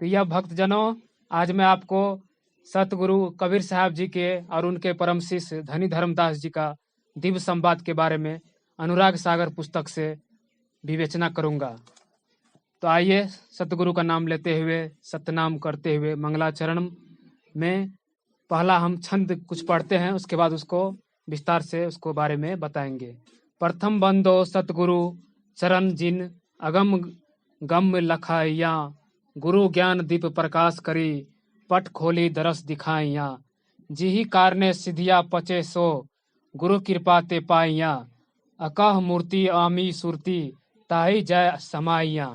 प्रिय भक्तजनों, आज मैं आपको सतगुरु कबीर साहब जी के और उनके परम शिष्य धनी धर्मदास जी का दिव्य संवाद के बारे में अनुराग सागर पुस्तक से विवेचना करूंगा। तो आइए सतगुरु का नाम लेते हुए, सतनाम करते हुए मंगलाचरण में पहला हम छंद कुछ पढ़ते हैं, उसके बाद उसको विस्तार से उसको बारे में बताएंगे। प्रथम बंदो सतगुरु चरण जिन अगम गम लखाइया, गुरु ज्ञान दीप प्रकाश करी पट खोली दरस दिखाइया। जिही कारने सिधिया पचे सो गुरु कृपा ते पाइया, अकह मूर्ति आमी सुरती ताही जय समाइया।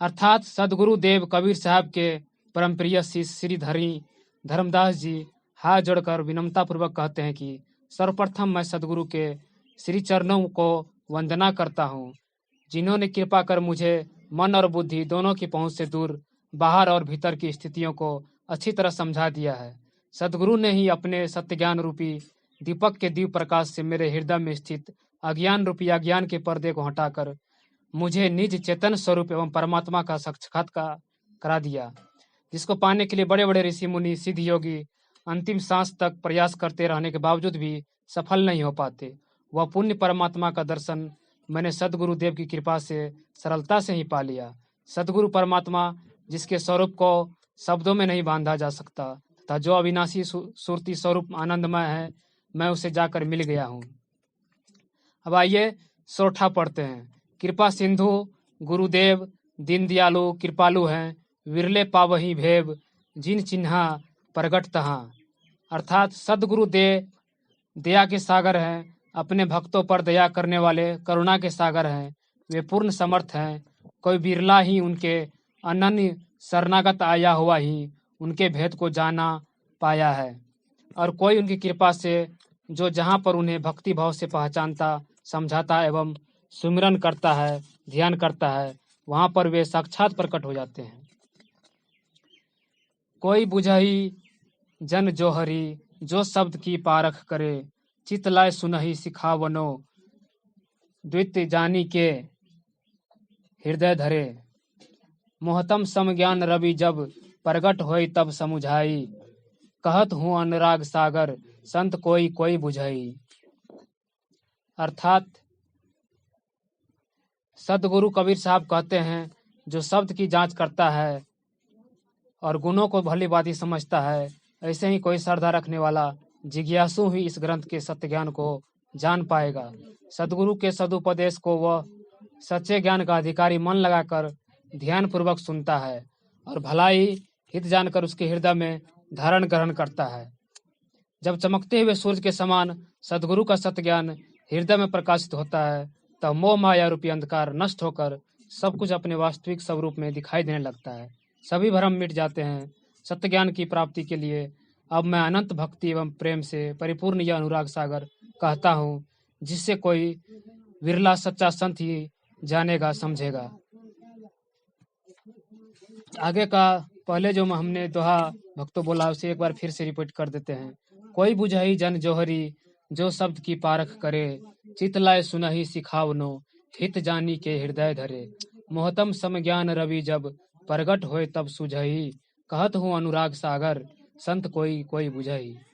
अर्थात सदगुरु देव कबीर साहब के परम प्रिय शिष्य श्री धनी धर्मदास जी हाथ जोड़कर विनम्रता पूर्वक कहते हैं कि सर्वप्रथम मैं सदगुरु के श्री चरणों को वंदना करता हूँ, जिन्होंने कृपा कर मुझे मन और बुद्धि दोनों की पहुंच से दूर बाहर और भीतर की स्थितियों को अच्छी तरह समझा दिया है। सदगुरु ने ही अपने सत्य ज्ञान रूपी दीपक के दिव्य प्रकाश से मेरे हृदय में स्थित अज्ञान रूपी अज्ञान के पर्दे को हटाकर मुझे निज चेतन स्वरूप एवं परमात्मा का साक्षात्कार करा दिया, जिसको पाने के लिए बड़े बड़े ऋषि मुनि सिद्ध योगी अंतिम सांस तक प्रयास करते रहने के बावजूद भी सफल नहीं हो पाते। वह पुण्य परमात्मा का दर्शन मैंने सदगुरु देव की कृपा से सरलता से ही पा लिया। सदगुरु परमात्मा जिसके स्वरूप को शब्दों में नहीं बांधा जा सकता तथा जो अविनाशी सुरती स्वरूप आनंदमय है, मैं उसे जाकर मिल गया हूँ। अब आइए सोठा पढ़ते हैं। कृपा सिंधु गुरुदेव दीन दयालु कृपालु हैं, विरले पावही भेव जिन चिन्हा प्रगट तहाँ। अर्थात सदगुरु दया के सागर हैं, अपने भक्तों पर दया करने वाले करुणा के सागर हैं। वे पूर्ण समर्थ हैं, कोई बिरला ही उनके अनन्य शरणागत आया हुआ ही उनके भेद को जाना पाया है, और कोई उनकी कृपा से जो जहाँ पर उन्हें भक्ति भाव से पहचानता समझाता एवं सुमिरन करता है, ध्यान करता है, वहाँ पर वे साक्षात प्रकट हो जाते हैं। कोई बुझही जन जोहरी जो शब्द की पारख करे, चित लाय सुनहि सिखावनो द्वित जानी के हृदय धरे। मोहतम समज्ञान रवि जब प्रगट होई तब समुझाई, कहत हूँ अनुराग सागर संत कोई कोई बुझाई। अर्थात सदगुरु कबीर साहब कहते हैं, जो शब्द की जांच करता है और गुणों को भली भांति समझता है, ऐसे ही कोई श्रद्धा रखने वाला जिज्ञासु ही इस ग्रंथ के सत्य ज्ञान को जान पाएगा। सदगुरु के सदुपदेश को वह सच्चे ज्ञान का अधिकारी मन लगाकर ध्यान पूर्वक सुनता है और भलाई हित जानकर उसके हृदय में धारण ग्रहण करता है। जब चमकते हुए सूर्य के समान सदगुरु का सत्य ज्ञान हृदय में प्रकाशित होता है, तब मोह माया रूपी अंधकार नष्ट होकर सब कुछ अपने वास्तविक स्वरूप में दिखाई देने लगता है। सभी भ्रम मिट जाते हैं। सत्य ज्ञान की प्राप्ति के लिए अब मैं अनंत भक्ति एवं प्रेम से परिपूर्ण यह अनुराग सागर कहता हूँ, जिससे कोई विरला सच्चा संत ही जानेगा समझेगा। आगे का पहले जो हमने दोहा भक्तों बोला उसे एक बार फिर से रिपीट कर देते हैं। कोई बुझही जन जोहरी जो शब्द की पारख करे, चित लाय सुनहि सिखावनो हित जानी के हृदय धरे। मोहतम समज्ञान रवि जब प्रगट होए तब सुझही, कहत हूँ अनुराग सागर संत कोई कोई बुझही।